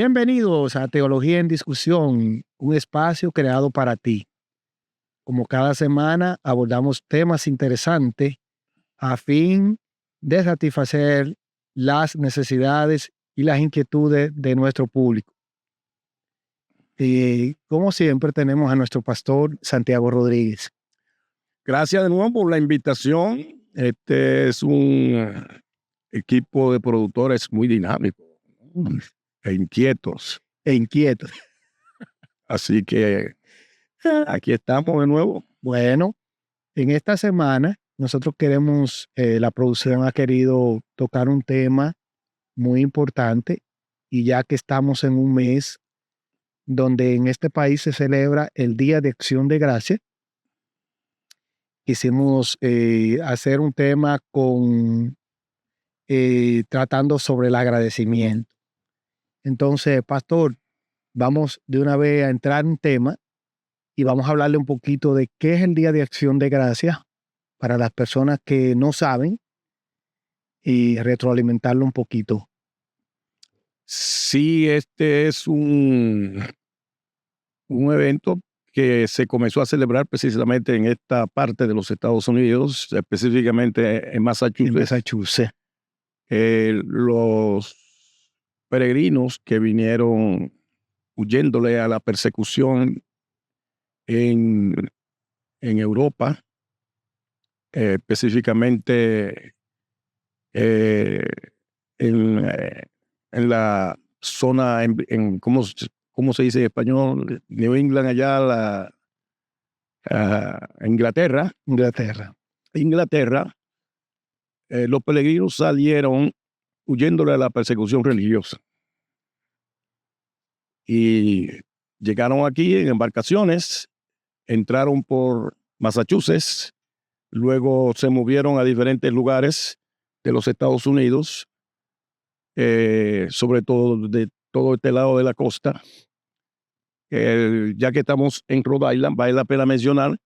Bienvenidos a Teología en Discusión, un espacio creado para ti. Como cada semana abordamos temas interesantes a fin de satisfacer las necesidades y las inquietudes de nuestro público. Y como siempre tenemos a nuestro pastor Santiago Rodríguez. Gracias de nuevo por la invitación. Este es un equipo de productores muy dinámico e inquietos. Así que aquí estamos de nuevo. Bueno, en esta semana nosotros queremos, la producción ha querido tocar un tema muy importante, y ya que estamos en un mes donde en este país se celebra el Día de Acción de Gracias, quisimos hacer un tema tratando sobre el agradecimiento. Entonces, pastor, vamos de una vez a entrar en tema y vamos a hablarle un poquito de qué es el Día de Acción de Gracias para las personas que no saben y retroalimentarlo un poquito. Sí, este es un evento que se comenzó a celebrar precisamente en esta parte de los Estados Unidos, específicamente en Massachusetts. Los peregrinos que vinieron huyéndole a la persecución en Europa, específicamente en la zona, ¿cómo se dice en español? New England, allá, Inglaterra. Los peregrinos salieron huyéndole a la persecución religiosa. Y llegaron aquí en embarcaciones, entraron por Massachusetts, luego se movieron a diferentes lugares de los Estados Unidos, sobre todo de todo este lado de la costa. Ya que estamos en Rhode Island, vale la pena mencionar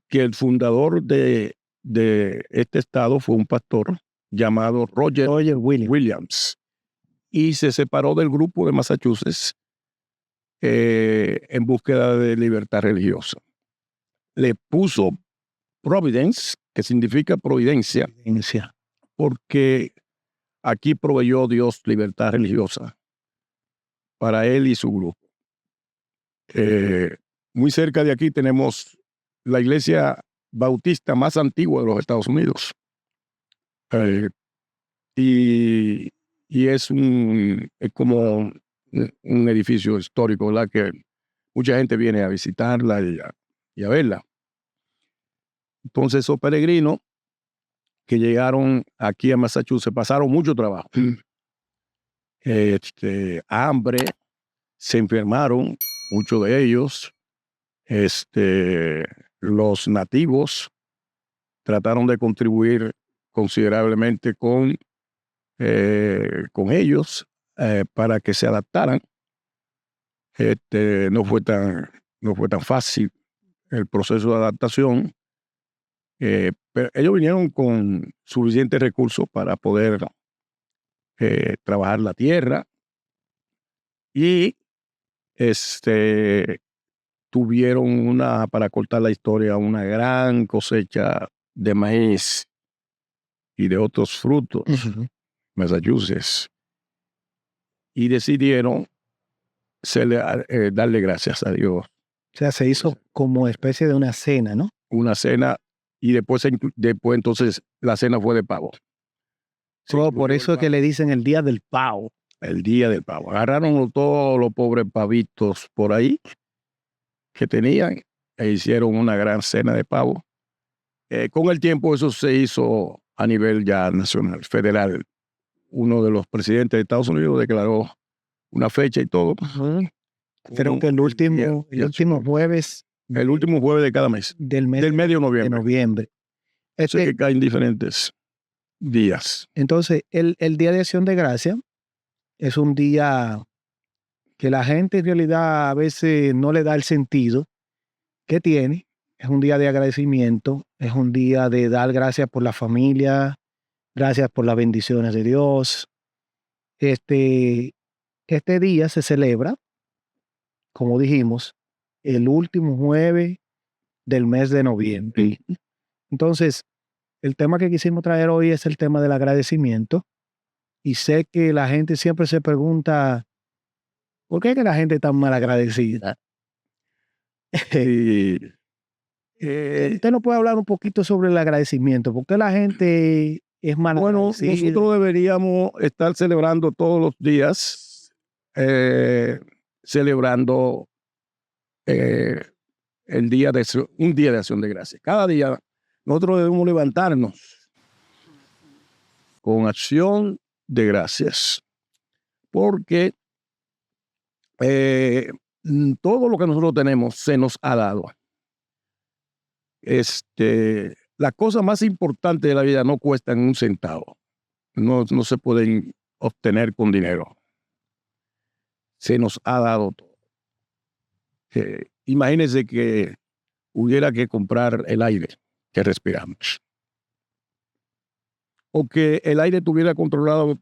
que el fundador de este estado fue un pastor llamado Roger Williams, y se separó del grupo de Massachusetts en búsqueda de libertad religiosa. Le puso Providence, que significa providencia, porque aquí proveyó Dios libertad religiosa para él y su grupo. Muy cerca de aquí tenemos la iglesia bautista más antigua de los Estados Unidos. Y es como un edificio histórico, ¿verdad? Que mucha gente viene a visitarla y a verla. Entonces, esos peregrinos que llegaron aquí a Massachusetts pasaron mucho trabajo. Hambre, se enfermaron, muchos de ellos. Los nativos trataron de contribuir considerablemente con ellos para que se adaptaran. No fue tan fácil el proceso de adaptación, pero ellos vinieron con suficientes recursos para poder trabajar la tierra, y tuvieron para cortar la historia, una gran cosecha de maíz y de otros frutos, Massachusetts, y decidieron darle gracias a Dios. O sea, se hizo como especie de una cena, ¿no? Una cena, y después entonces la cena fue de pavo. Por eso es que le dicen el Día del Pavo. El Día del Pavo. Agarraron todos los pobres pavitos por ahí que tenían e hicieron una gran cena de pavo. Con el tiempo eso se hizo a nivel ya nacional, federal. Uno de los presidentes de Estados Unidos declaró una fecha y todo. Creo que el último jueves. El último jueves de cada mes. Del medio de noviembre. Que caen diferentes días. Entonces, el Día de Acción de Gracia es un día que la gente en realidad a veces no le da el sentido que tiene. Es un día de agradecimiento, es un día de dar gracias por la familia, gracias por las bendiciones de Dios. Este día se celebra, como dijimos, el último jueves del mes de noviembre. Entonces, el tema que quisimos traer hoy es el tema del agradecimiento. Y sé que la gente siempre se pregunta, ¿por qué es que la gente es tan mal agradecida? Y, Usted nos puede hablar un poquito sobre el agradecimiento. ¿Por qué la gente es mal bueno, agradecida? nosotros deberíamos estar celebrando todos los días, celebrando un día de acción de gracias. Cada día nosotros debemos levantarnos con acción de gracias, porque todo lo que nosotros tenemos se nos ha dado. Las cosas más importantes de la vida no cuestan un centavo, no se pueden obtener con dinero. Se nos ha dado todo. Imagínense que hubiera que comprar el aire que respiramos, o que el aire estuviera controlado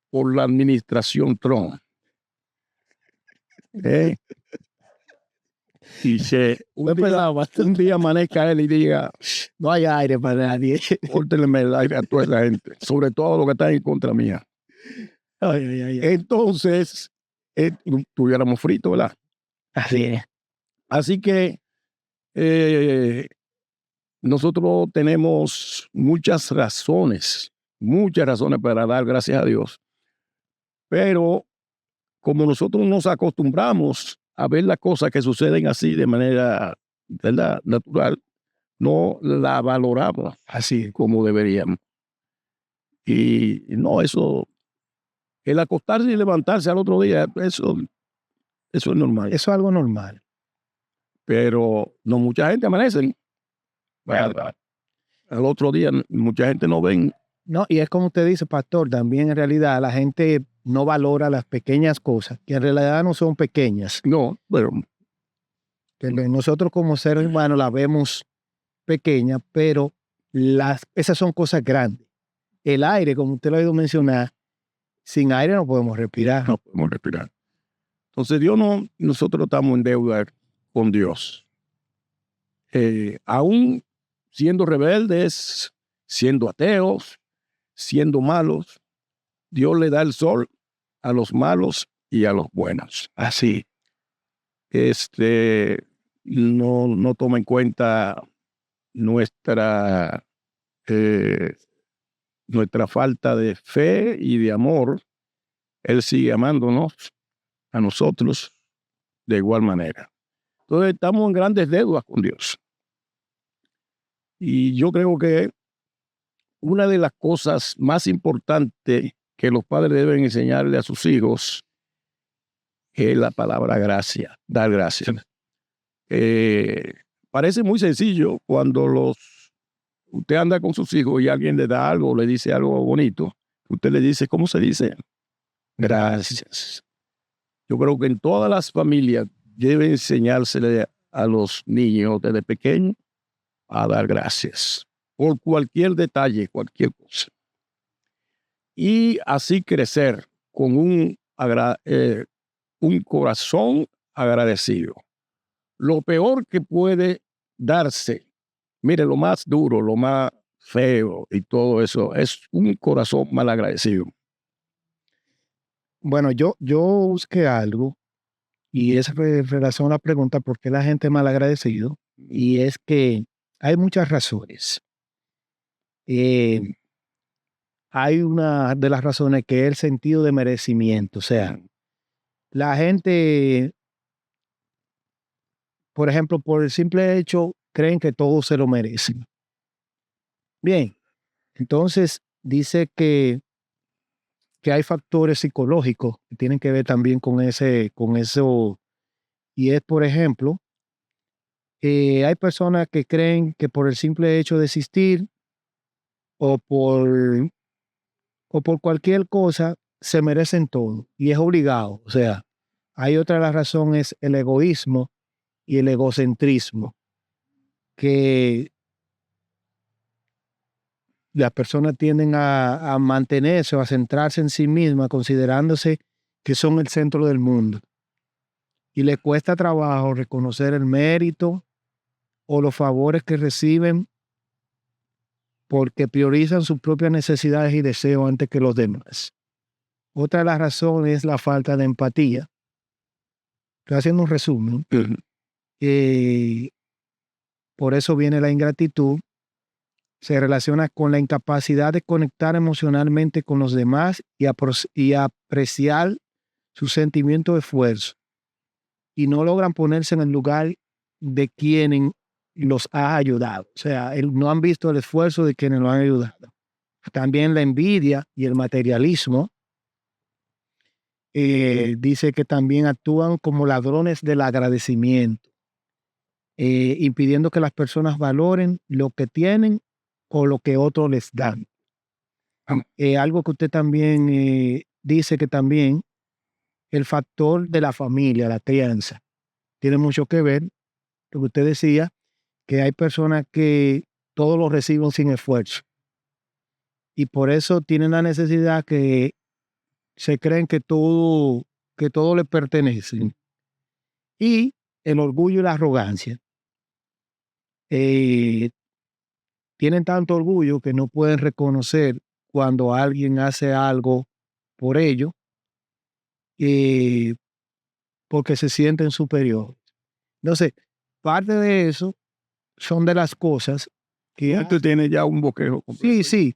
por la administración Trump. Y un día amanezca él y diga, no hay aire para nadie. córtenme el aire a toda esa gente, sobre todo los que están en contra mía. Entonces, estuviéramos fritos, ¿verdad? Así es. Así que nosotros tenemos muchas razones para dar gracias a Dios, pero como nosotros nos acostumbramos a ver las cosas que suceden así de manera, ¿verdad?, natural, no la valoramos así como deberíamos. Y no, eso, el acostarse y levantarse al otro día, eso es normal. Eso es algo normal. Pero no mucha gente amanece. Al otro día mucha gente no ven. No, y es como usted dice, pastor, también en realidad la gente no valora las pequeñas cosas, que en realidad no son pequeñas. No, pero Que nosotros como seres humanos las vemos pequeñas, pero esas son cosas grandes. El aire, como usted lo ha oído mencionar, sin aire no podemos respirar. no podemos respirar. Entonces nosotros estamos en deuda con Dios. Aún siendo rebeldes, siendo ateos, siendo malos, Dios le da el sol a los malos y a los buenos. Así. No toma en cuenta nuestra falta de fe y de amor. Él sigue amándonos a nosotros de igual manera. Entonces estamos en grandes deudas con Dios. Y yo creo que una de las cosas más importantes que los padres deben enseñarle a sus hijos es la palabra gracia, dar gracias. Parece muy sencillo cuando usted anda con sus hijos y alguien le da algo, le dice algo bonito, usted le dice, ¿cómo se dice? Gracias. Yo creo que en todas las familias debe enseñársele a los niños desde pequeños a dar gracias por cualquier detalle, cualquier cosa. Y así crecer con un corazón agradecido. Lo peor que puede darse, mire, lo más duro, lo más feo y todo eso, es un corazón mal agradecido. Bueno, yo busqué algo y es relación a la pregunta por qué la gente es mal agradecido, y es que hay muchas razones. Hay una de las razones que es el sentido de merecimiento. O sea, la gente, por ejemplo, por el simple hecho, creen que todos se lo merecen. Bien, entonces dice que hay factores psicológicos que tienen que ver también con eso. Y es, por ejemplo, hay personas que creen que por el simple hecho de existir o por cualquier cosa se merecen todo y es obligado. O sea, hay otra de las razones, el egoísmo y el egocentrismo, que las personas tienden a mantenerse o a centrarse en sí mismas, considerándose que son el centro del mundo y les cuesta trabajo reconocer el mérito o los favores que reciben porque priorizan sus propias necesidades y deseos antes que los demás. Otra de las razones es la falta de empatía. Estoy haciendo un resumen. Por eso viene la ingratitud. Se relaciona con la incapacidad de conectar emocionalmente con los demás y apreciar su sentimiento de esfuerzo. Y no logran ponerse en el lugar de quienes los ha ayudado. O sea, no han visto el esfuerzo de quienes lo han ayudado. También la envidia y el materialismo. Dice que también actúan como ladrones del agradecimiento, impidiendo que las personas valoren lo que tienen o lo que otros les dan. Algo que usted también dice que también el factor de la familia, la crianza, tiene mucho que ver, lo que usted decía, que hay personas que todo lo reciben sin esfuerzo y por eso tienen la necesidad que se creen que todo les pertenece. Y el orgullo y la arrogancia. Tienen tanto orgullo que no pueden reconocer cuando alguien hace algo por ellos porque se sienten superiores. Entonces, parte de eso son de las cosas que... Usted tiene ya un bosquejo completo. Sí.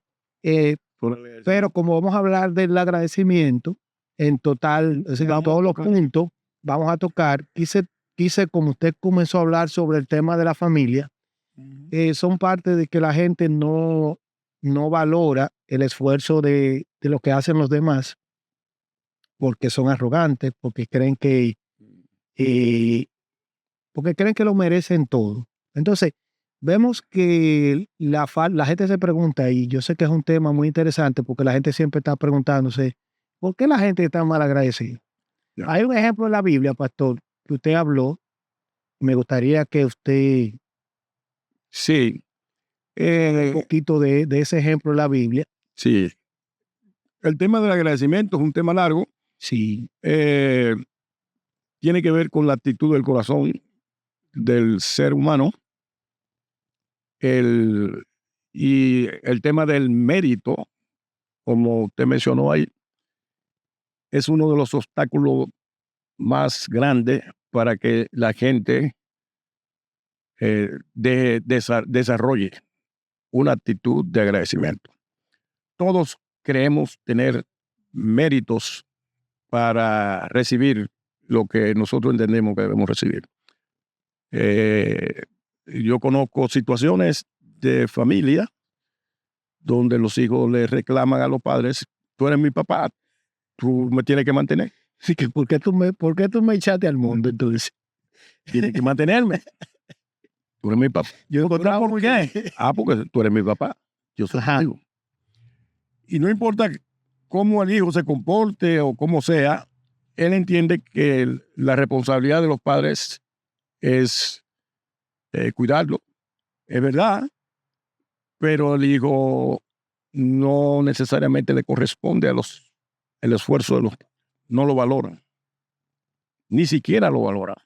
Pero como vamos a hablar del agradecimiento, en total, todos los puntos vamos a tocar, quise, como usted comenzó a hablar sobre el tema de la familia, son parte de que la gente no valora el esfuerzo de lo que hacen los demás, porque son arrogantes, porque creen que lo merecen todo. Entonces, vemos que la gente se pregunta, y yo sé que es un tema muy interesante porque la gente siempre está preguntándose, ¿por qué la gente está mal agradecida? Ya. Hay un ejemplo en la Biblia, pastor, que usted habló. Me gustaría que usted Sí. un poquito de ese ejemplo en la Biblia. Sí. El tema del agradecimiento es un tema largo. Sí. Tiene que ver con la actitud del corazón del ser humano. Y el tema del mérito, como usted mencionó ahí, es uno de los obstáculos más grandes para que la gente desarrolle una actitud de agradecimiento. Todos creemos tener méritos para recibir lo que nosotros entendemos que debemos recibir. Yo conozco situaciones de familia donde los hijos le reclaman a los padres, tú eres mi papá, tú me tienes que mantener. Así que, ¿por qué tú me echaste al mundo entonces? Tienes que mantenerme. Tú eres mi papá. Yo ¿Por qué? Porque tú eres mi papá. Yo soy tu hijo. Y no importa cómo el hijo se comporte o cómo sea, él entiende que la responsabilidad de los padres es cuidarlo. Es verdad, pero el hijo no necesariamente le corresponde el esfuerzo de los padres. No lo valoran. Ni siquiera lo valoran.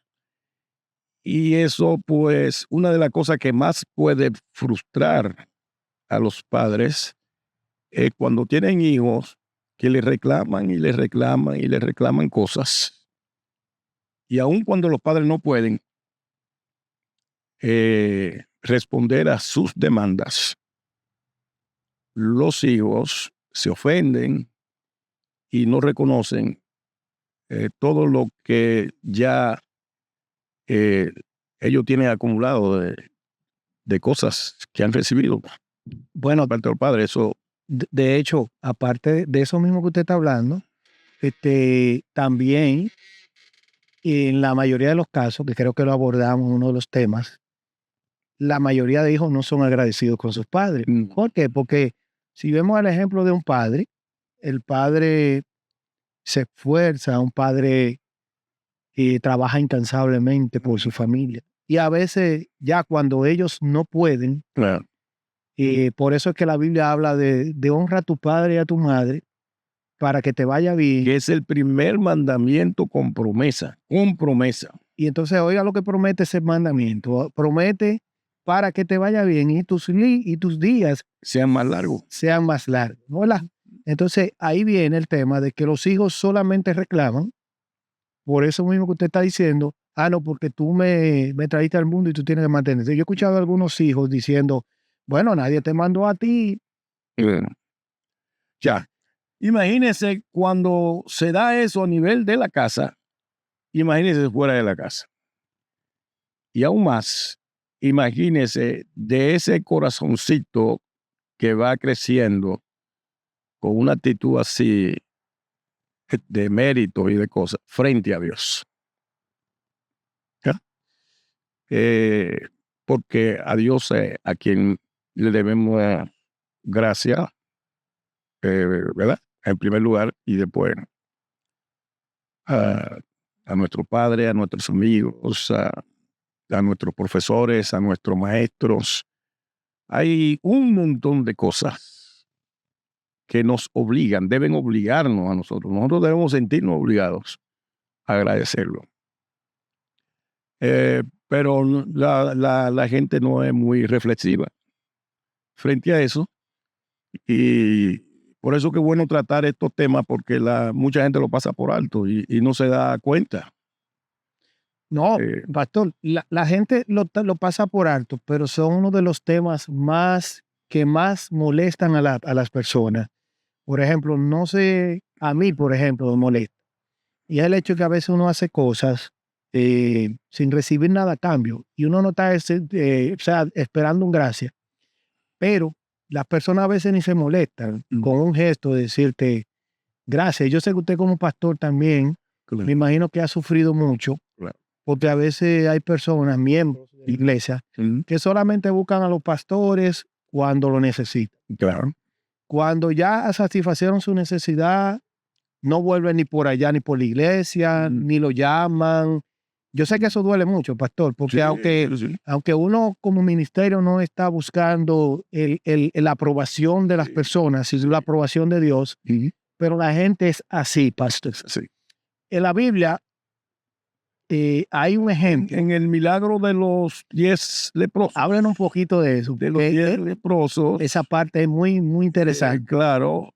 Y eso, pues, una de las cosas que más puede frustrar a los padres es cuando tienen hijos que les reclaman y les reclaman y les reclaman cosas. Y aun cuando los padres no pueden responder a sus demandas, los hijos se ofenden y no reconocen todo lo que ya ellos tienen acumulado de cosas que han recibido. Bueno, parte del padre, eso. De hecho, aparte de eso mismo que usted está hablando, también en la mayoría de los casos, que creo que lo abordamos en uno de los temas, la mayoría de hijos no son agradecidos con sus padres. ¿Por qué? Porque si vemos el ejemplo de un padre, el padre se esfuerza, un padre trabaja incansablemente por su familia. Y a veces ya cuando ellos no pueden, Claro. por eso es que la Biblia habla de honra a tu padre y a tu madre, para que te vaya bien. Que es el primer mandamiento con promesa. Con promesa. Y entonces, oiga lo que promete ese mandamiento. Promete para que te vaya bien y tus días Sean más largos. sean más largos. ¿Verdad? Entonces, ahí viene el tema de que los hijos solamente reclaman por eso mismo que usted está diciendo, no, porque tú me trajiste al mundo y tú tienes que mantenerte. Yo he escuchado a algunos hijos diciendo, bueno, nadie te mandó a ti. Bueno, ya. Imagínese cuando se da eso a nivel de la casa, imagínese fuera de la casa. Y aún más, imagínese de ese corazoncito que va creciendo con una actitud así de mérito y de cosas frente a Dios. ¿Ya? Porque a Dios a quien le debemos gracia, ¿verdad? En primer lugar, y después a nuestro Padre, a nuestros amigos, a nuestros profesores, a nuestros maestros. Hay un montón de cosas que nos obligan, deben obligarnos a nosotros. Nosotros debemos sentirnos obligados a agradecerlo. Pero la gente no es muy reflexiva frente a eso. Y por eso que es bueno tratar estos temas, porque mucha gente lo pasa por alto y no se da cuenta. No, pastor, la gente lo pasa por alto, pero son uno de los temas que más molestan a las personas. Por ejemplo, no sé, a mí, por ejemplo, me molesta. Y es el hecho que a veces uno hace cosas sin recibir nada a cambio. Y uno no está esperando un gracia. Pero las personas a veces ni se molestan con un gesto de decirte gracias. Yo sé que usted como pastor también, Claro. me imagino que ha sufrido mucho. Claro. Porque a veces hay personas, miembros de la iglesia, que solamente buscan a los pastores cuando lo necesitan. Claro. Cuando ya satisfacieron su necesidad, no vuelven ni por allá, ni por la iglesia, ni lo llaman. Yo sé que eso duele mucho, pastor, porque Sí. aunque uno como ministerio no está buscando la aprobación de las personas, sino la aprobación de Dios, pero la gente es así, pastor. Sí. En la Biblia hay un ejemplo. En el milagro de los 10 leprosos. Hablen un poquito de eso. De los 10 leprosos. Esa parte es muy, muy interesante. Claro.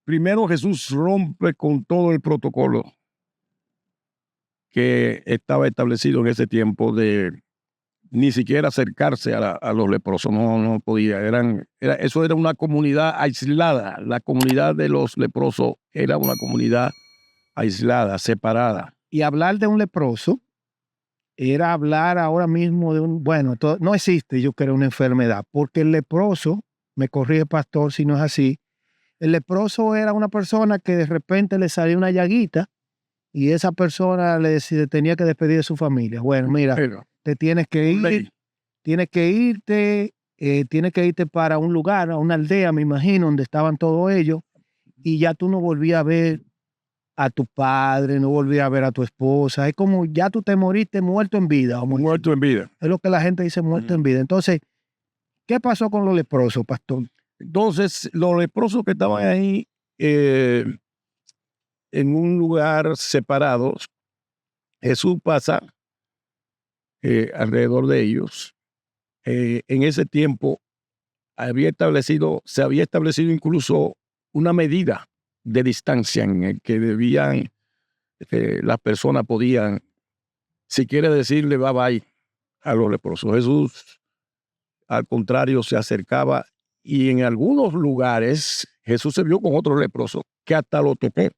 Primero Jesús rompe con todo el protocolo que estaba establecido en ese tiempo de ni siquiera acercarse a los leprosos. No podía. Eso era una comunidad aislada. La comunidad de los leprosos era una comunidad aislada, separada. Y hablar de un leproso era hablar ahora mismo de no existe, yo creo, una enfermedad, porque el leproso, me corrige pastor si no es así, el leproso era una persona que de repente le salió una llaguita y esa persona tenía que despedir de su familia. Bueno, mira, te tienes que ir, tienes que irte para un lugar, a una aldea, me imagino, donde estaban todos ellos, y ya tú no volvías a ver a tu padre, no volvías a ver a tu esposa. Es como ya tú te moriste muerto en vida. Muerto en vida. Es lo que la gente dice, muerto en vida. Entonces, ¿qué pasó con los leprosos, pastor? Entonces, los leprosos que estaban ahí en un lugar separado, Jesús pasa alrededor de ellos. En ese tiempo se había establecido incluso una medida de distancia en el que las personas podían, si quiere decirle bye bye a los leprosos. Jesús, al contrario, se acercaba y en algunos lugares Jesús se vio con otro leproso que hasta lo tocó.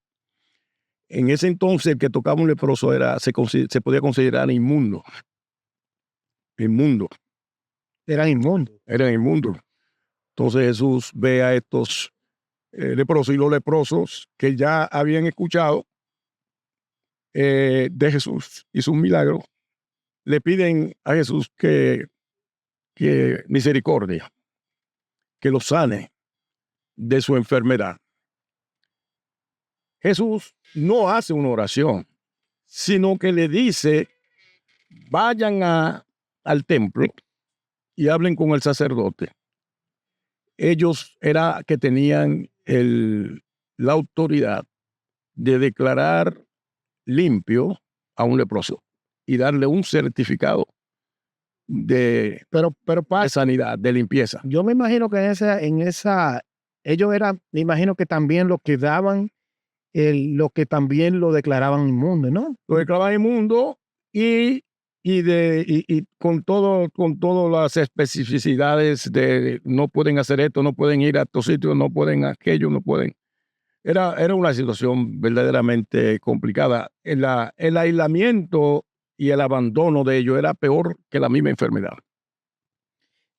En ese entonces el que tocaba un leproso se podía considerar inmundo. Inmundo. Eran inmundos. Eran inmundos. Entonces Jesús ve a estos leprosos, y los leprosos que ya habían escuchado de Jesús y sus milagros, le piden a Jesús que misericordia, que los sane de su enfermedad. Jesús no hace una oración, sino que le dice, vayan al templo y hablen con el sacerdote. Ellos era que tenían la autoridad de declarar limpio a un leproso y darle un certificado de Pero sanidad, de limpieza. yo me imagino que ellos eran, me imagino que también lo que daban, lo que también lo declaraban inmundo, ¿no? Lo declaraban inmundo y con todas las especificidades de no pueden hacer esto, no pueden ir a estos sitios, no pueden aquello, no pueden. Era una situación verdaderamente complicada. El aislamiento y el abandono de ellos era peor que la misma enfermedad.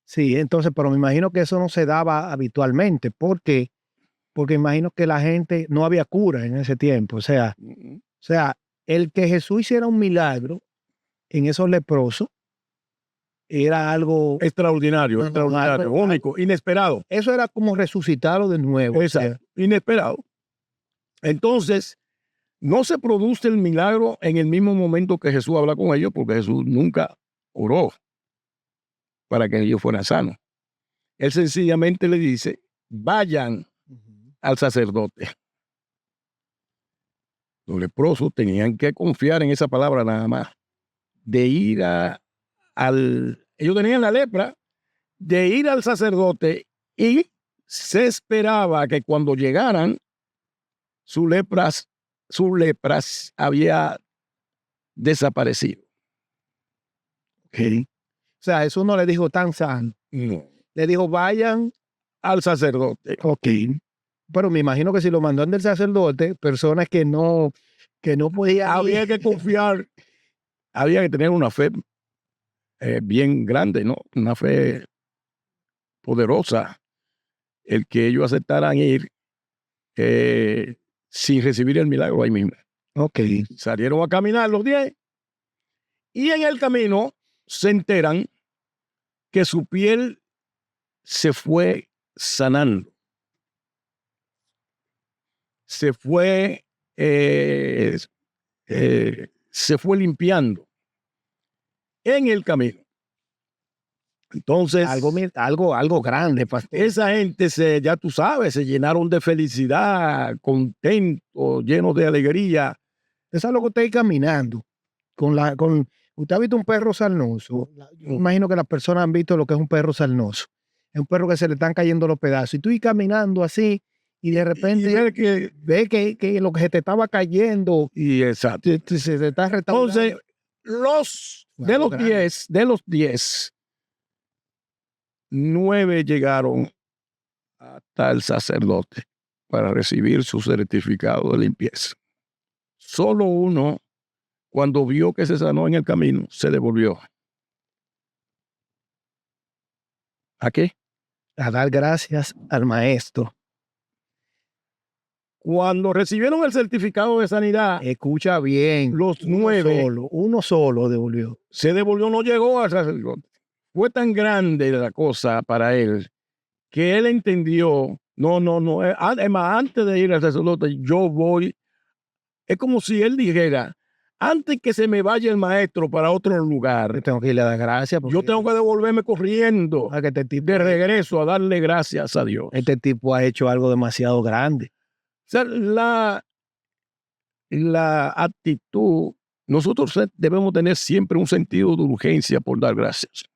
Sí, entonces, pero me imagino que eso no se daba habitualmente, porque imagino que la gente no había cura en ese tiempo. O sea, el que Jesús hiciera un milagro en esos leprosos era algo extraordinario, único, inesperado. Eso era como resucitarlo de nuevo. Exacto, inesperado. Entonces, no se produce el milagro en el mismo momento que Jesús habla con ellos, porque Jesús nunca oró para que ellos fueran sanos. Él sencillamente le dice, vayan al sacerdote. Los leprosos tenían que confiar en esa palabra nada más, de ir ellos tenían la lepra, de ir al sacerdote, y se esperaba que cuando llegaran, sus lepras había desaparecido. Okay. O sea, eso no le dijo tan sano. No. Le dijo, vayan al sacerdote. Ok. Pero me imagino que si lo mandó del sacerdote, personas que no podían había que confiar, había que tener una fe bien grande, ¿no? Una fe poderosa, el que ellos aceptaran ir sin recibir el milagro ahí mismo. Ok. Salieron a caminar los 10 y en el camino se enteran que su piel se fue sanando. Se fue limpiando en el camino. Entonces, algo grande, pastor. Esa gente ya tú sabes, se llenaron de felicidad, contentos, llenos de alegría. Eso es lo que usted está caminando. Usted ha visto un perro sarnoso. Yo imagino que las personas han visto lo que es un perro sarnoso. Es un perro que se le están cayendo los pedazos. Y tú ir caminando así, y de repente ve que lo que se te estaba cayendo y exacto. Se te está restaurando. Entonces, de los 10, 9 llegaron hasta el sacerdote para recibir su certificado de limpieza. Solo uno, cuando vio que se sanó en el camino, se devolvió. ¿A qué? A dar gracias al maestro. Cuando recibieron el certificado de sanidad, escucha bien, los 9, uno solo devolvió. Se devolvió, no llegó al sacerdote. Fue tan grande la cosa para él que él entendió, además, antes de ir al sacerdote, yo voy. Es como si él dijera, antes que se me vaya el maestro para otro lugar, yo tengo que irle a dar gracias. Yo tengo que devolverme corriendo de regreso a darle gracias a Dios. Este tipo ha hecho algo demasiado grande. O sea, la actitud, nosotros debemos tener siempre un sentido de urgencia por dar gracias.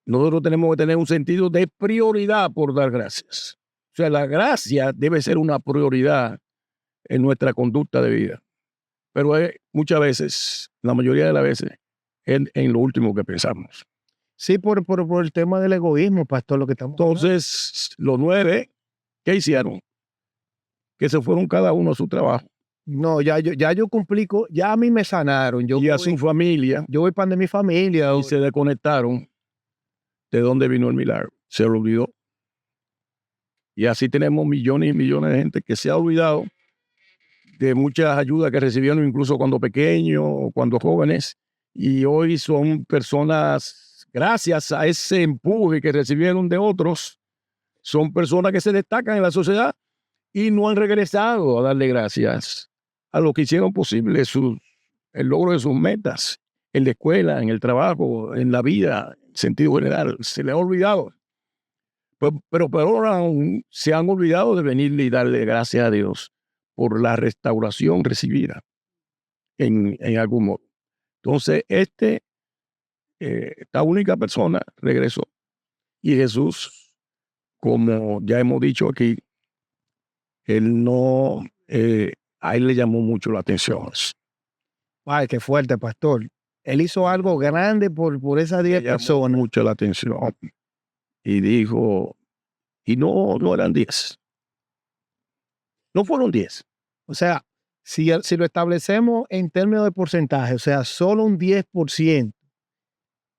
Nosotros tenemos que tener un sentido de prioridad por dar gracias. O sea, la gracia debe ser una prioridad en nuestra conducta de vida. Pero muchas veces, la mayoría de las veces, en lo último que pensamos. Sí, por el tema del egoísmo, pastor, lo que estamos Entonces, los 9, ¿qué hicieron? Que se fueron cada uno a su trabajo. No, ya yo cumplí, ya a mí me sanaron. Y a su familia. Yo voy para de mi familia. Y se desconectaron de dónde vino el milagro. Se lo olvidó. Y así tenemos millones y millones de gente que se ha olvidado de muchas ayudas que recibieron incluso cuando pequeños o cuando jóvenes. Y hoy son personas, gracias a ese empuje que recibieron de otros, son personas que se destacan en la sociedad y no han regresado a darle gracias a lo que hicieron posible el logro de sus metas en la escuela, en el trabajo, en la vida, en sentido general. Se le ha olvidado. Pero ahora aún se han olvidado de venir y darle gracias a Dios por la restauración recibida en algún modo. Entonces, esta única persona regresó y Jesús, como ya hemos dicho aquí, él no, a él le llamó mucho la atención. Ay, qué fuerte, pastor. Él hizo algo grande por esas Le 10 llamó personas. mucho la atención y dijo, y no eran 10, no fueron 10. O sea, si lo establecemos en términos de porcentaje, o sea, solo un 10%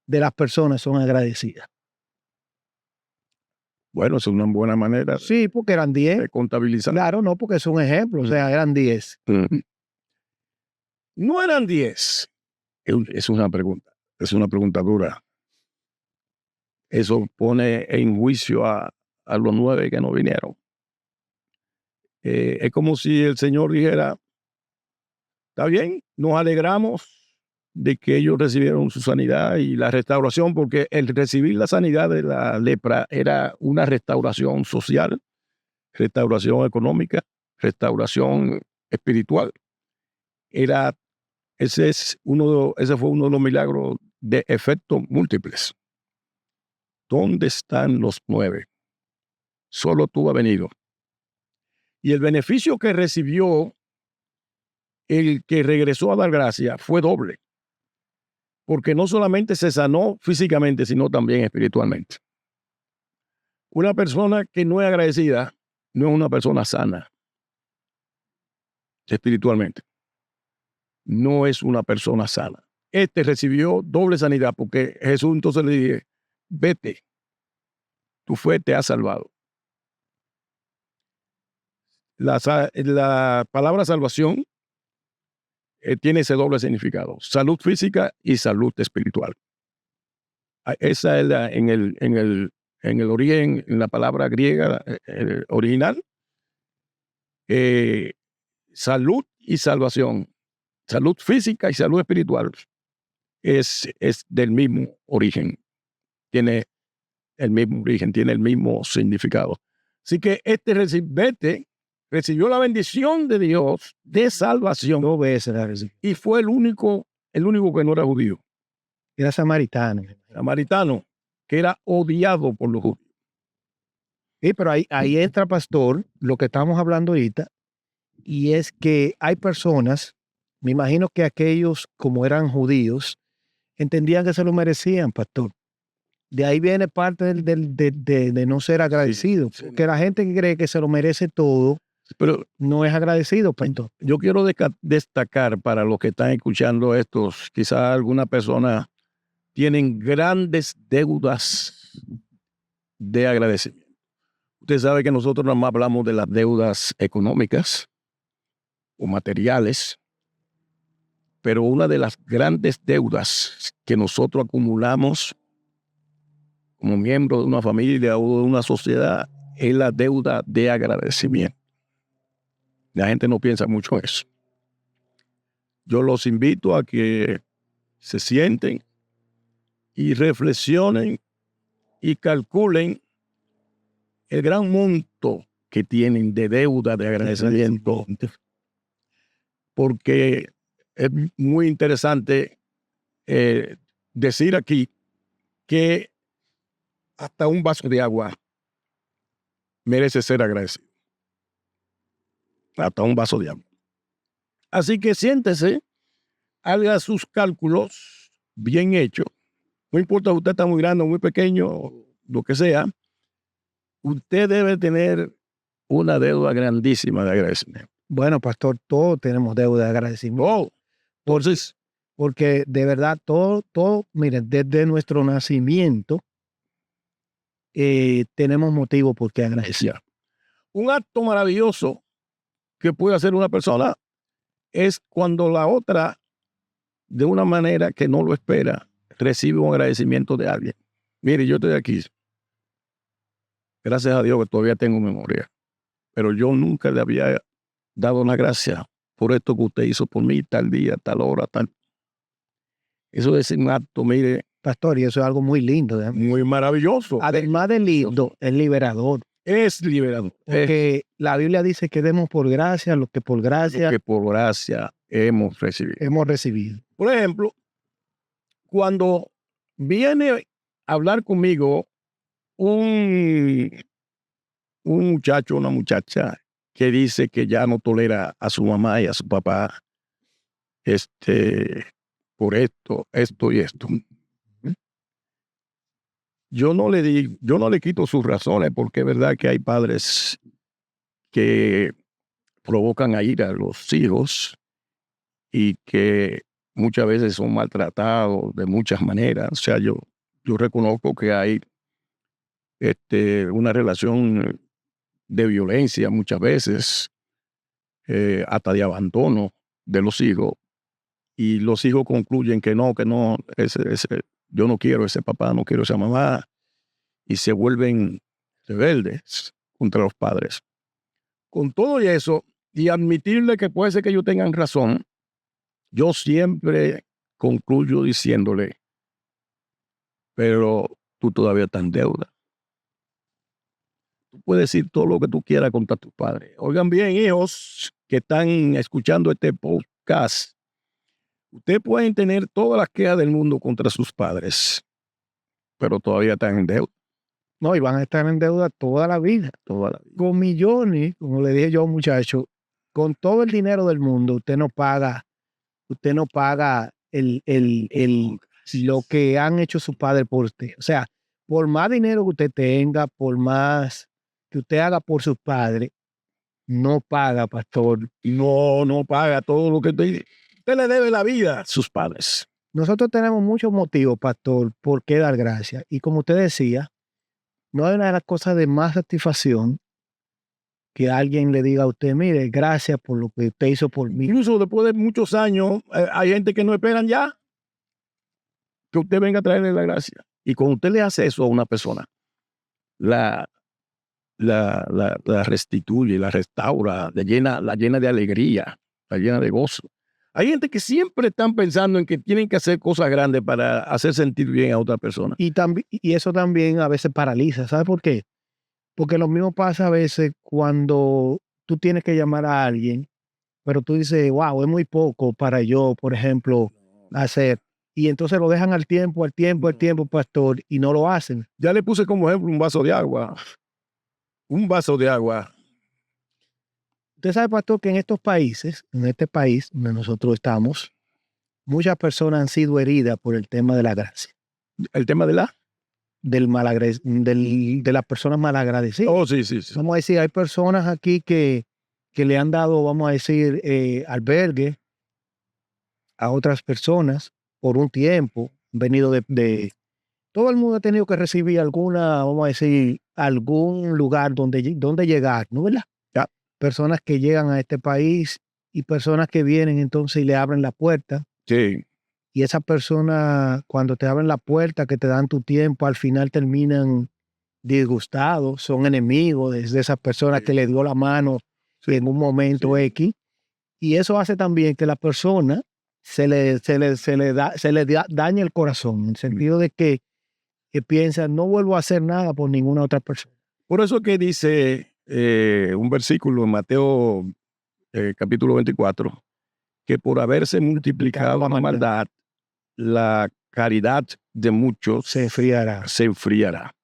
de las personas son agradecidas. Bueno, es una buena manera Sí, porque eran 10. de contabilizar. Claro, no, porque es un ejemplo, o sea, eran 10. No eran 10. Es una pregunta dura. Eso pone en juicio a los 9 que no vinieron. Es como si el Señor dijera, está bien, nos alegramos de que ellos recibieron su sanidad y la restauración, porque el recibir la sanidad de la lepra era una restauración social, restauración económica, restauración espiritual. Ese fue uno de los milagros de efectos múltiples. ¿Dónde están los 9? Solo tú has venido. Y el beneficio que recibió el que regresó a dar gracia fue doble, porque no solamente se sanó físicamente, sino también espiritualmente. Una persona que no es agradecida no es una persona sana espiritualmente. No es una persona sana. Recibió doble sanidad porque Jesús entonces le dije, vete, tu fe te ha salvado. La palabra salvación tiene ese doble significado, salud física y salud espiritual. Esa es en el origen, en la palabra griega original, salud y salvación, salud física y salud espiritual es del mismo origen, tiene el mismo origen, tiene el mismo significado. Así que vete, recibió la bendición de Dios de salvación. 2 veces la recibió. Y fue el único que no era judío. Era samaritano. Samaritano, que era odiado por los judíos. Sí, pero ahí entra, pastor, lo que estamos hablando ahorita, y es que hay personas, me imagino que aquellos, como eran judíos, entendían que se lo merecían, pastor. De ahí viene parte de no ser agradecido, Sí. porque la gente que cree que se lo merece todo, Pero no es agradecido, pastor. yo quiero destacar para los que están escuchando estos, quizás alguna persona tienen grandes deudas de agradecimiento. Usted sabe que nosotros nada más hablamos de las deudas económicas o materiales, pero una de las grandes deudas que nosotros acumulamos como miembros de una familia o de una sociedad es la deuda de agradecimiento. La gente no piensa mucho en eso. Yo los invito a que se sienten y reflexionen y calculen el gran monto que tienen de deuda de agradecimiento, porque es muy interesante decir aquí que hasta un vaso de agua merece ser agradecido. Hasta un vaso de agua. Así que siéntese, haga sus cálculos bien hechos. No importa si usted está muy grande o muy pequeño, lo que sea, usted debe tener una deuda grandísima de agradecimiento. Bueno, pastor, todos tenemos deuda de agradecimiento. Oh, entonces, Porque de verdad, todo, miren, desde nuestro nacimiento tenemos motivo por qué agradecer. un acto maravilloso que puede hacer una persona es cuando la otra, de una manera que no lo espera, recibe un agradecimiento de alguien. Mire, yo estoy aquí. Gracias a Dios que todavía tengo memoria. Pero yo nunca le había dado una gracia por esto que usted hizo por mí, tal día, tal hora, tal. Eso es un acto, mire, Pastor, y eso es algo muy lindo. Muy maravilloso. Además de lindo, es liberador. Es liberador. Porque la Biblia dice que demos por gracia lo que por gracia hemos recibido. hemos recibido. Por ejemplo, cuando viene a hablar conmigo un muchacho o una muchacha que dice que ya no tolera a su mamá y a su papá, por esto y esto. Yo no le quito sus razones, porque es verdad que hay padres que provocan a ira a los hijos y que muchas veces son maltratados de muchas maneras. O sea, yo reconozco que hay una relación de violencia muchas veces, hasta de abandono de los hijos, y los hijos concluyen que no, yo no quiero ese papá, no quiero esa mamá, y se vuelven rebeldes contra los padres. Con todo eso, y admitirle que puede ser que ellos tengan razón, yo siempre concluyo diciéndole, pero tú todavía estás en deuda. Tú puedes decir todo lo que tú quieras contra tus padres. Oigan bien, hijos que están escuchando este podcast, ustedes pueden tener todas las quejas del mundo contra sus padres, pero todavía están en deuda. No, y van a estar en deuda toda la vida. Con millones, como le dije yo a un muchacho, con todo el dinero del mundo, usted no paga lo que han hecho sus padres por usted. O sea, por más dinero que usted tenga, por más que usted haga por sus padres, no paga, pastor. No paga todo lo que usted le debe la vida a sus padres. Nosotros tenemos muchos motivos, pastor, por qué dar gracias. Y como usted decía, no hay una de las cosas de más satisfacción que alguien le diga a usted, mire, gracias por lo que usted hizo por mí. Incluso después de muchos años, hay gente que no esperan ya que usted venga a traerle la gracia. Y cuando usted le hace eso a una persona, la restituye, la restaura, la llena de alegría, la llena de gozo. Hay gente que siempre están pensando en que tienen que hacer cosas grandes para hacer sentir bien a otra persona. Y eso también a veces paraliza. ¿Sabe por qué? Porque lo mismo pasa a veces cuando tú tienes que llamar a alguien, pero tú dices, wow, es muy poco para yo, por ejemplo, hacer. Y entonces lo dejan al tiempo, pastor, y no lo hacen. Ya le puse como ejemplo un vaso de agua. Un vaso de agua. Usted sabe, pastor, que en estos países, en este país donde nosotros estamos, muchas personas han sido heridas por el tema de la gracia. ¿El tema de de las personas malagradecidas? Oh, sí. Vamos a decir, hay personas aquí que le han dado, vamos a decir, albergue a otras personas por un tiempo, venido todo el mundo ha tenido que recibir vamos a decir, algún lugar donde llegar, ¿no, verdad? Ya. Personas que llegan a este país y personas que vienen entonces y le abren la puerta. Sí. Y esas personas, cuando te abren la puerta, que te dan tu tiempo, al final terminan disgustados, son enemigos de esas personas que le dio la mano en un momento X. Y eso hace también que la persona se le dañe el corazón, en el sentido de que piensa, no vuelvo a hacer nada por ninguna otra persona. Por eso que dice un versículo en Mateo capítulo 24, que por haberse multiplicado la maldad, la caridad de muchos se enfriará.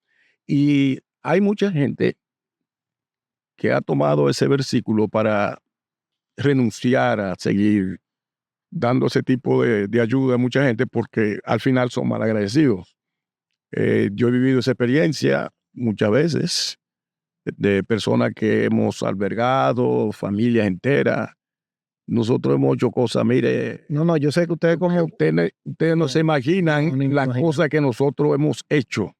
Y hay mucha gente que ha tomado ese versículo para renunciar a seguir dando ese tipo de ayuda a mucha gente, porque al final son malagradecidos. Yo he vivido esa experiencia muchas veces de personas que hemos albergado, familias enteras. Nosotros hemos hecho cosas, mire. No, yo sé que ustedes no se imaginan las cosas que nosotros hemos hecho.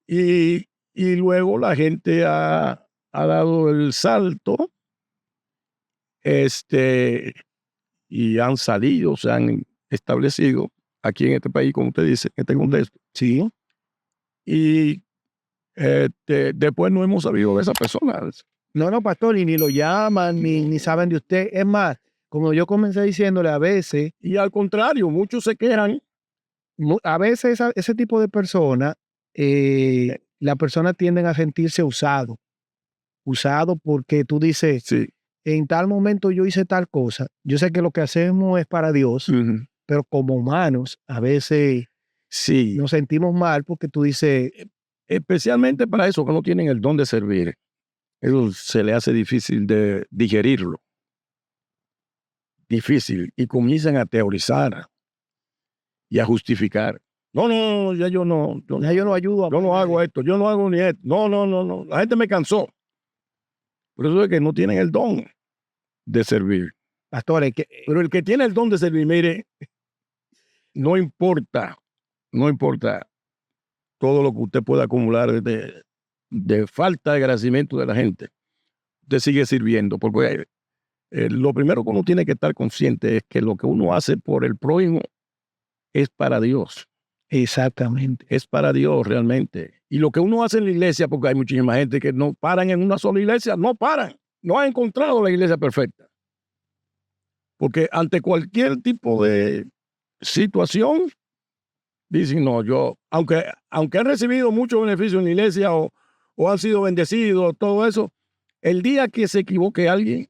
Y luego la gente ha dado el salto, y han salido, se han establecido aquí en este país, como usted dice, en este contexto. Sí. Y después no hemos sabido de esas personas. No, pastor, y ni lo llaman, ni saben de usted. Es más, como yo comencé diciéndole a veces. Y al contrario, muchos se quejan A veces ese tipo de personas, las personas tienden a sentirse usado porque tú dices, Sí. en tal momento yo hice tal cosa. Yo sé que lo que hacemos es para Dios, pero como humanos a veces Sí. nos sentimos mal porque tú dices, Especialmente para eso que no tienen el don de servir. Eso se le hace difícil de digerirlo. Difícil. Y comienzan a teorizar y a justificar. No, ya yo no. ya yo no ayudo. Yo no hago esto, yo no hago ni esto. No. La gente me cansó. Por eso es que no tienen el don de servir. Pastores, Pero el que tiene el don de servir, mire, no importa todo lo que usted pueda acumular de falta de agradecimiento de la gente. Usted sigue sirviendo, porque lo primero que uno tiene que estar consciente es que lo que uno hace por el prójimo es para Dios. Exactamente. Es para Dios realmente. Y lo que uno hace en la iglesia, porque hay muchísima gente que no paran en una sola iglesia, no paran. No han encontrado la iglesia perfecta. Porque ante cualquier tipo de situación, dicen, no, aunque han recibido muchos beneficios en la iglesia o han sido bendecidos, todo eso, el día que se equivoque alguien,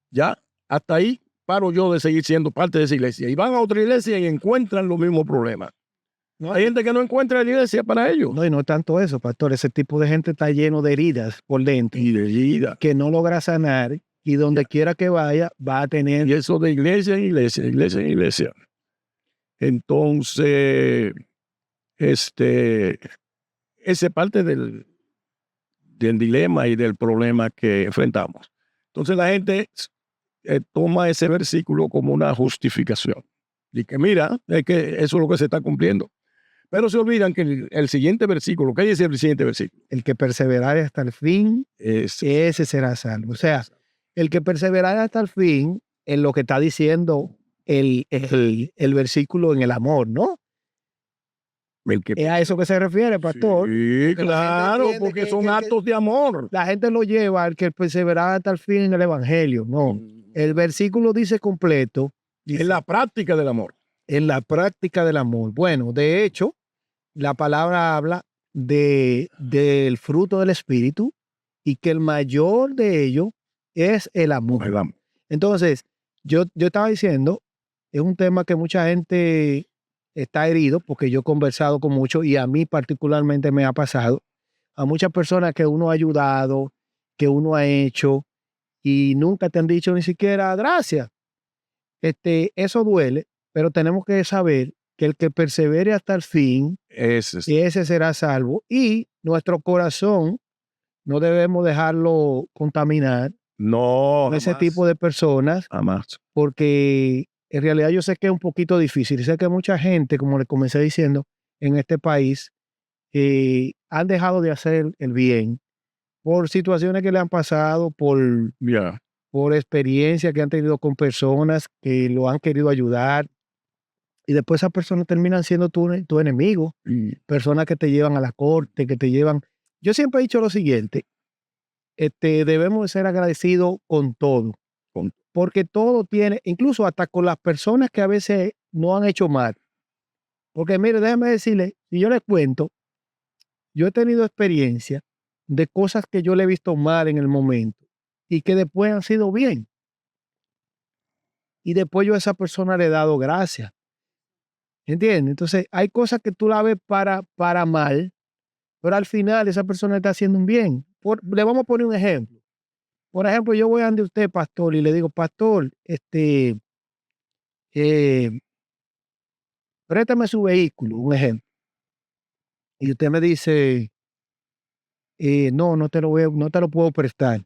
ya hasta ahí paro yo de seguir siendo parte de esa iglesia. Y van a otra iglesia y encuentran los mismos problemas. No, hay gente que no encuentra la iglesia para ellos. No, y no tanto eso, pastor. Ese tipo de gente está lleno de heridas por dentro. Y de heridas. Que no logra sanar y donde quiera que vaya va a tener. Y eso de iglesia en iglesia. Entonces, esa es parte del dilema y del problema que enfrentamos. Entonces la gente toma ese versículo como una justificación. Y que mira, es que eso es lo que se está cumpliendo. Pero se olvidan que el siguiente versículo, ¿qué dice el siguiente versículo? El que perseverare hasta el fin, ese será salvo. O sea, el que perseverare hasta el fin en lo que está diciendo el versículo en el amor, ¿no? Es a eso que se refiere, pastor. Sí, claro, porque son actos de amor. La gente lo lleva al que perseverare hasta el fin en el evangelio. No, el versículo dice completo. En la práctica del amor. En la práctica del amor. Bueno, de hecho, la palabra habla del fruto del Espíritu y que el mayor de ellos es el amor. El amor. Entonces, yo estaba diciendo, es un tema que mucha gente está herido porque yo he conversado con muchos y a mí particularmente me ha pasado. A muchas personas que uno ha ayudado, que uno ha hecho y nunca te han dicho ni siquiera gracias. Eso duele, pero tenemos que saber que el que persevere hasta el fin, ese será salvo. Y nuestro corazón no debemos dejarlo contaminar con ese tipo de personas. Jamás. Porque en realidad yo sé que es un poquito difícil. Sé que mucha gente, como les comencé diciendo, en este país han dejado de hacer el bien por situaciones que le han pasado, por experiencias que han tenido con personas que lo han querido ayudar. Y después esas personas terminan siendo tu enemigo. Personas que te llevan a la corte, que te llevan. Yo siempre he dicho lo siguiente. Debemos de ser agradecidos con todo. Porque todo tiene, incluso hasta con las personas que a veces no han hecho mal. Porque mire, déjame decirle, si yo les cuento, yo he tenido experiencia de cosas que yo le he visto mal en el momento y que después han sido bien. Y después yo a esa persona le he dado gracias. ¿Entiendes? Entonces, hay cosas que tú la ves para mal, pero al final esa persona está haciendo un bien. Le vamos a poner un ejemplo. Por ejemplo, yo voy a donde usted, pastor, y le digo, pastor, préstame su vehículo, un ejemplo. Y usted me dice, no te lo puedo prestar.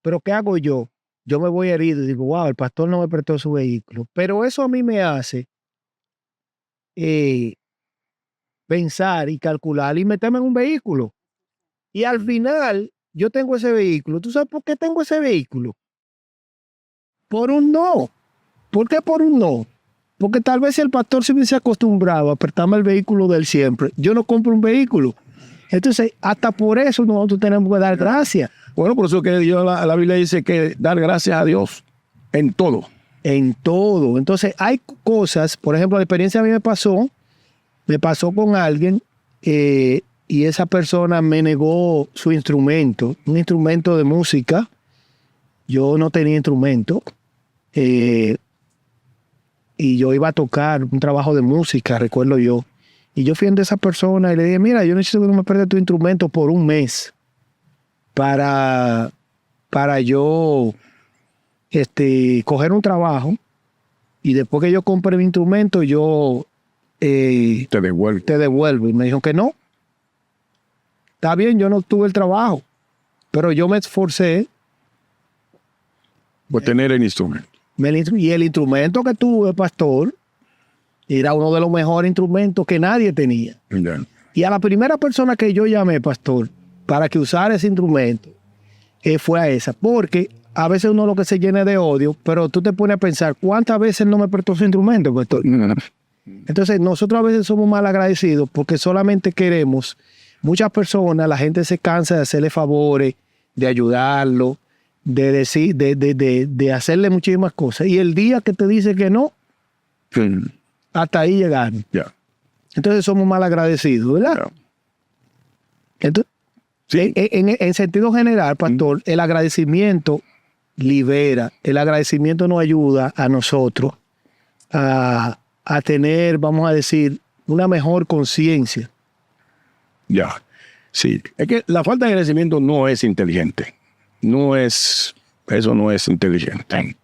Pero ¿qué hago yo? Yo me voy herido y digo, wow, el pastor no me prestó su vehículo. Pero eso a mí me hace pensar y calcular y meterme en un vehículo. Y al final, yo tengo ese vehículo. ¿Tú sabes por qué tengo ese vehículo? Por un no. ¿Por qué por un no? Porque tal vez si el pastor se hubiese acostumbrado a prestarme el vehículo de él siempre, yo no compro un vehículo. Entonces, hasta por eso nosotros tenemos que dar gracias. Bueno, por eso que la Biblia dice que dar gracias a Dios en todo. En todo. Entonces, hay cosas, por ejemplo, la experiencia a mí me pasó con alguien y esa persona me negó su instrumento, un instrumento de música. Yo no tenía instrumento y yo iba a tocar un trabajo de música, recuerdo yo. Y yo fui a esa persona y le dije, mira, yo necesito que no me prestes tu instrumento por un mes para yo coger un trabajo y después que yo compre mi instrumento, yo Te devuelvo. te devuelvo. Y me dijo que no. Está bien, yo no tuve el trabajo, pero yo me esforcé. Por tener el instrumento. Y el instrumento que tuve, pastor, era uno de los mejores instrumentos que nadie tenía. Ya. Y a la primera persona que yo llamé, pastor, para que usara ese instrumento, fue a esa. Porque a veces uno lo que se llena de odio, pero tú te pones a pensar, ¿cuántas veces no me prestó su instrumento, pastor? Entonces, nosotros a veces somos mal agradecidos porque solamente queremos, muchas personas, la gente se cansa de hacerle favores, de ayudarlo, de decir, de hacerle muchísimas cosas. Y el día que te dice que no, hasta ahí llegaron. Ya. Entonces somos mal agradecidos, ¿verdad? Ya. Entonces, Sí. en sentido general, pastor, el agradecimiento libera, el agradecimiento nos ayuda a nosotros a tener, vamos a decir, una mejor conciencia. Ya. Sí. Es que la falta de agradecimiento no es inteligente. Eso no es inteligente.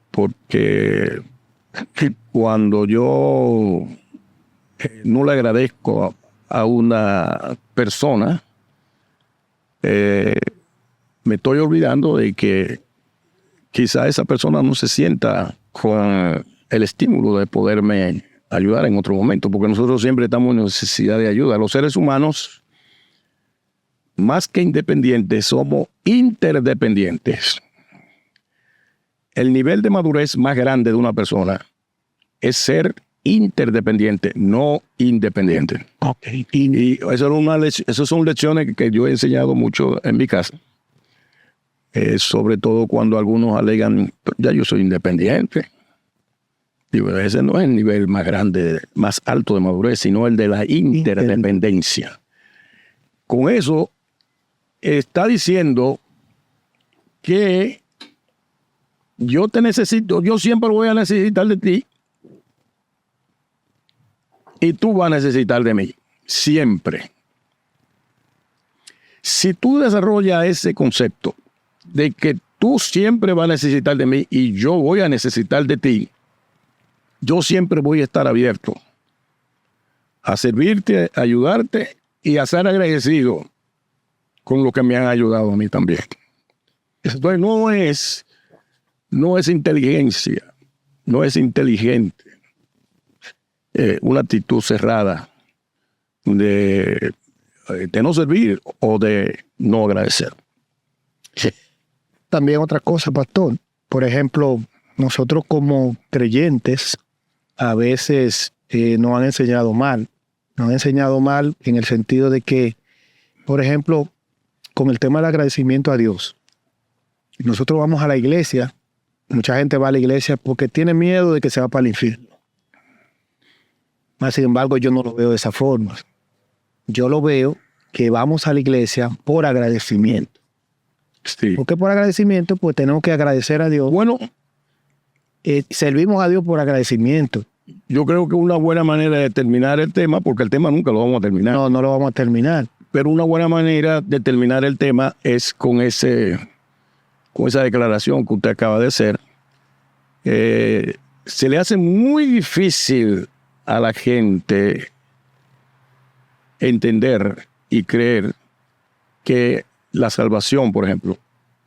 Porque cuando yo no le agradezco a una persona, me estoy olvidando de que quizá esa persona no se sienta con el estímulo de poderme ayudar en otro momento, porque nosotros siempre estamos en necesidad de ayuda. Los seres humanos, más que independientes, somos interdependientes. El nivel de madurez más grande de una persona es ser interdependiente, no independiente. Okay. Y esas son lecciones que yo he enseñado mucho en mi casa. Sobre todo cuando algunos alegan, ya yo soy independiente. Digo, ese no es el nivel más grande, más alto de madurez, sino el de la interdependencia. Con eso, está diciendo que yo te necesito, yo siempre voy a necesitar de ti y tú vas a necesitar de mí, siempre. Si tú desarrollas ese concepto de que tú siempre vas a necesitar de mí y yo voy a necesitar de ti, yo siempre voy a estar abierto a servirte, a ayudarte y a ser agradecido con lo que me han ayudado a mí también. Entonces no es inteligencia, no es inteligente una actitud cerrada de no servir o de no agradecer. También otra cosa, pastor. Por ejemplo, nosotros como creyentes a veces nos han enseñado mal. Nos han enseñado mal en el sentido de que, por ejemplo, con el tema del agradecimiento a Dios. Nosotros vamos a la iglesia, mucha gente va a la iglesia porque tiene miedo de que se va para el infierno. Mas, sin embargo, yo no lo veo de esa forma. Yo lo veo que vamos a la iglesia por agradecimiento. Sí. ¿Por qué por agradecimiento? Pues tenemos que agradecer a Dios. Bueno, servimos a Dios por agradecimiento. yo creo que una buena manera de terminar el tema, porque el tema nunca lo vamos a terminar. No, no lo vamos a terminar. Pero una buena manera de terminar el tema es con esa declaración que usted acaba de hacer. Se le hace muy difícil a la gente entender y creer que la salvación, por ejemplo,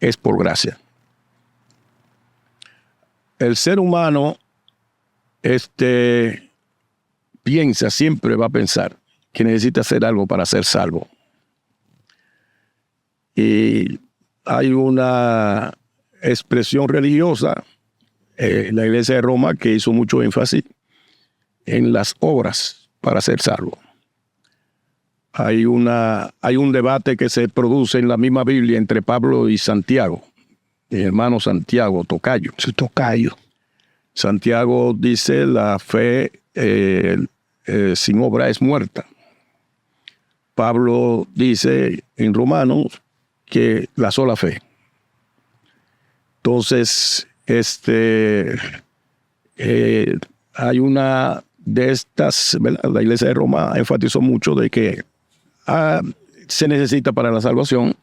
es por gracia. El ser humano siempre va a pensar que necesita hacer algo para ser salvo. Y hay una expresión religiosa en la Iglesia de Roma que hizo mucho énfasis en las obras para ser salvo. Hay un debate que se produce en la misma Biblia entre Pablo y Santiago, mi hermano Santiago, tocayo. Su tocayo. Santiago dice la fe sin obra es muerta. Pablo dice en Romanos que la sola fe. Entonces, hay una de estas, ¿verdad? La Iglesia de Roma enfatizó mucho de que se necesita para la salvación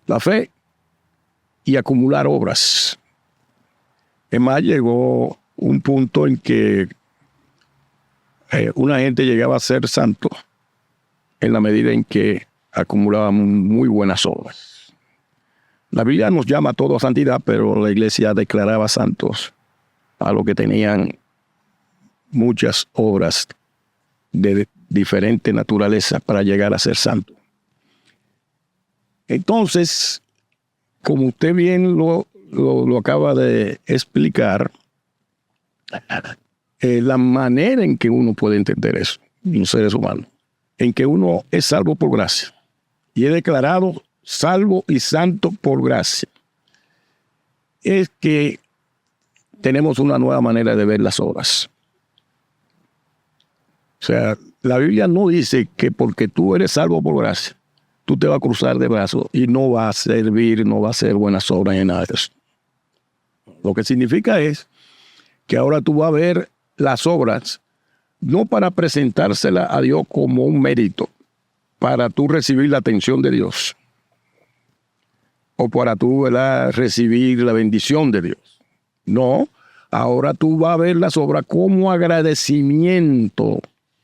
la fe y acumular obras. Es más, llegó un punto en que una gente llegaba a ser santo en la medida en que acumulaba muy buenas obras. La Biblia nos llama a todos a santidad, pero la Iglesia declaraba santos a los que tenían muchas obras de diferente naturaleza para llegar a ser santo. Entonces, como usted bien lo acaba de explicar, la manera en que uno puede entender eso, los seres humanos, en que uno es salvo por gracia y es declarado salvo y santo por gracia, es que tenemos una nueva manera de ver las obras. O sea, la Biblia no dice que porque tú eres salvo por gracia, tú te vas a cruzar de brazos y no vas a servir, no vas a hacer buenas obras ni nada de eso. Lo que significa es que ahora tú vas a ver las obras no para presentárselas a Dios como un mérito, para tú recibir la atención de Dios, o para tú, ¿verdad?, recibir la bendición de Dios. No, ahora tú vas a ver las obras como agradecimiento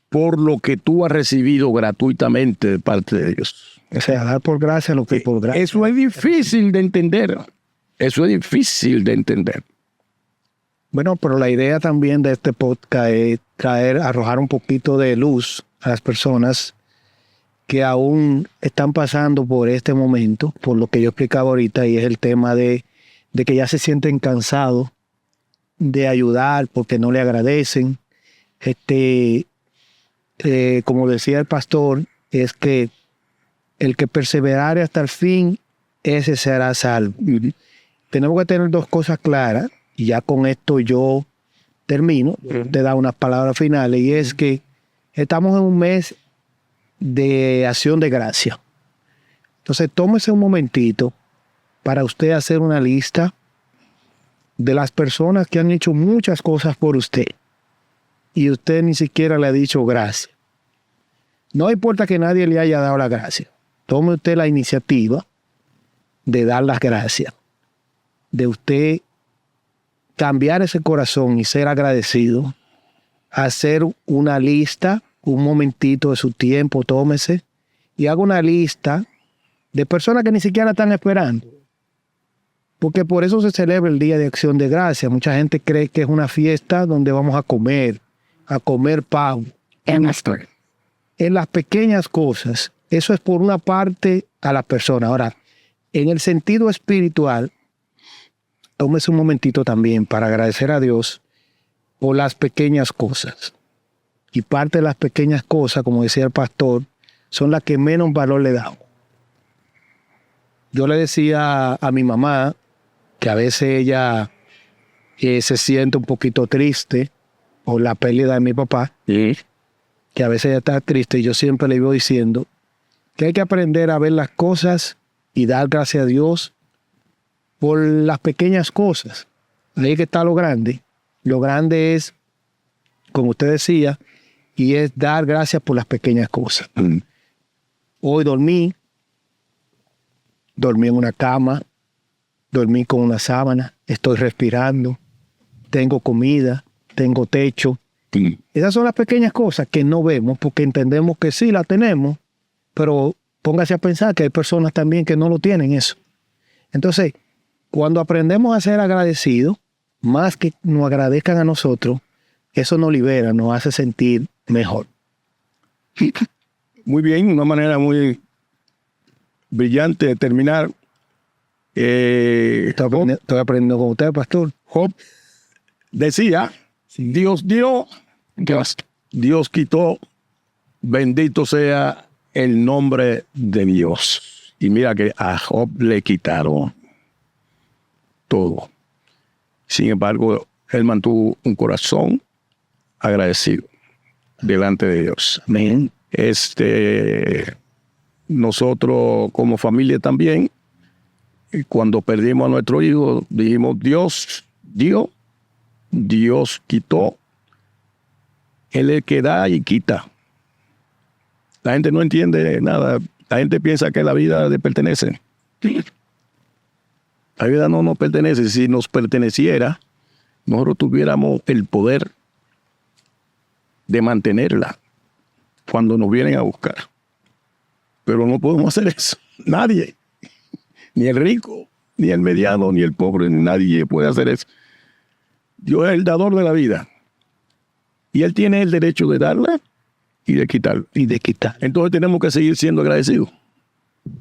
por lo que tú has recibido gratuitamente de parte de Dios. O sea, dar por gracia lo que por gracia. Eso es difícil de entender. Eso es difícil de entender. Bueno, pero la idea también de este podcast es arrojar un poquito de luz a las personas que aún están pasando por este momento, por lo que yo explicaba ahorita, y es el tema de que ya se sienten cansados de ayudar porque no le agradecen. Como decía el pastor, es que el que perseverare hasta el fin, ese será salvo. Tenemos que tener dos cosas claras, y ya con esto yo termino, te da unas palabras finales, y es que estamos en un mes de acción de gracia. Entonces, tómese un momentito para usted hacer una lista de las personas que han hecho muchas cosas por usted y usted ni siquiera le ha dicho gracias. No importa que nadie le haya dado la gracia. Tome usted la iniciativa de dar las gracias, de usted cambiar ese corazón y ser agradecido, hacer una lista, un momentito de su tiempo, tómese y haga una lista de personas que ni siquiera están esperando. Porque por eso se celebra el Día de Acción de Gracias. Mucha gente cree que es una fiesta donde vamos a comer pavo. En las pequeñas cosas, eso es por una parte a la persona. Ahora, en el sentido espiritual, tómese un momentito también para agradecer a Dios por las pequeñas cosas. Y parte de las pequeñas cosas, como decía el pastor, son las que menos valor le damos. Yo le decía a mi mamá que a veces ella se siente un poquito triste por la pérdida de mi papá, que a veces ella está triste, y yo siempre le iba diciendo que hay que aprender a ver las cosas y dar gracias a Dios por las pequeñas cosas. Ahí que está lo grande. Lo grande es, como usted decía, y es dar gracias por las pequeñas cosas. Hoy dormí en una cama, dormí con una sábana, estoy respirando, tengo comida, tengo techo. Esas son las pequeñas cosas que no vemos porque entendemos que sí las tenemos, pero póngase a pensar que hay personas también que no lo tienen eso. Entonces, cuando aprendemos a ser agradecidos, más que nos agradezcan a nosotros, eso nos libera, nos hace sentir mejor. Muy bien, una manera muy brillante de terminar. Estoy aprendiendo con usted, pastor. Job decía, Dios dio, Dios quitó, bendito sea el nombre de Dios. Y mira que a Job le quitaron todo. Sin embargo, él mantuvo un corazón agradecido delante de Dios. Amén. Nosotros como familia también, cuando perdimos a nuestro hijo, dijimos, Dios dio, Dios quitó, Él es el que da y quita. La gente no entiende nada. La gente piensa que la vida le pertenece. La vida no nos pertenece. Si nos perteneciera, nosotros tuviéramos el poder de mantenerla cuando nos vienen a buscar. Pero no podemos hacer eso. Nadie. Ni el rico, ni el mediano, ni el pobre, ni nadie puede hacer eso. Dios es el dador de la vida. Y Él tiene el derecho de darla y de quitarla. Entonces tenemos que seguir siendo agradecidos.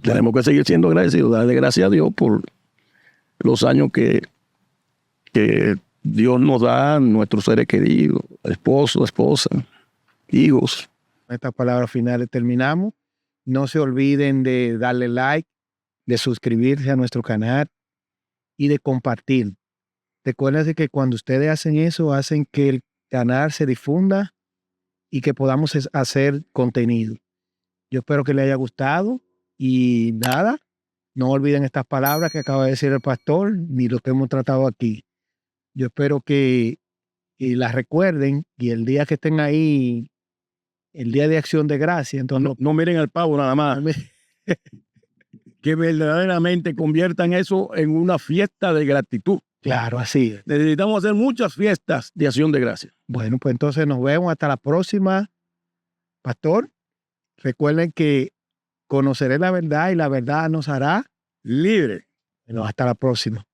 Tenemos que seguir siendo agradecidos. Darle gracias a Dios por los años que Dios nos da, nuestros seres queridos, esposo, esposa, hijos. Estas palabras finales terminamos. No se olviden de darle like, de suscribirse a nuestro canal y de compartir. Recuerden que cuando ustedes hacen eso, hacen que el canal se difunda y que podamos hacer contenido. Yo espero que les haya gustado y nada, no olviden estas palabras que acaba de decir el pastor ni lo que hemos tratado aquí. Yo espero que las recuerden y el día que estén ahí, el Día de Acción de Gracia, entonces No miren al pavo nada más. Que verdaderamente conviertan eso en una fiesta de gratitud. Claro, así es. Necesitamos hacer muchas fiestas de acción de gracias. Bueno, pues entonces nos vemos hasta la próxima, pastor. Recuerden que conoceré la verdad y la verdad nos hará Libre. Bueno, hasta la próxima.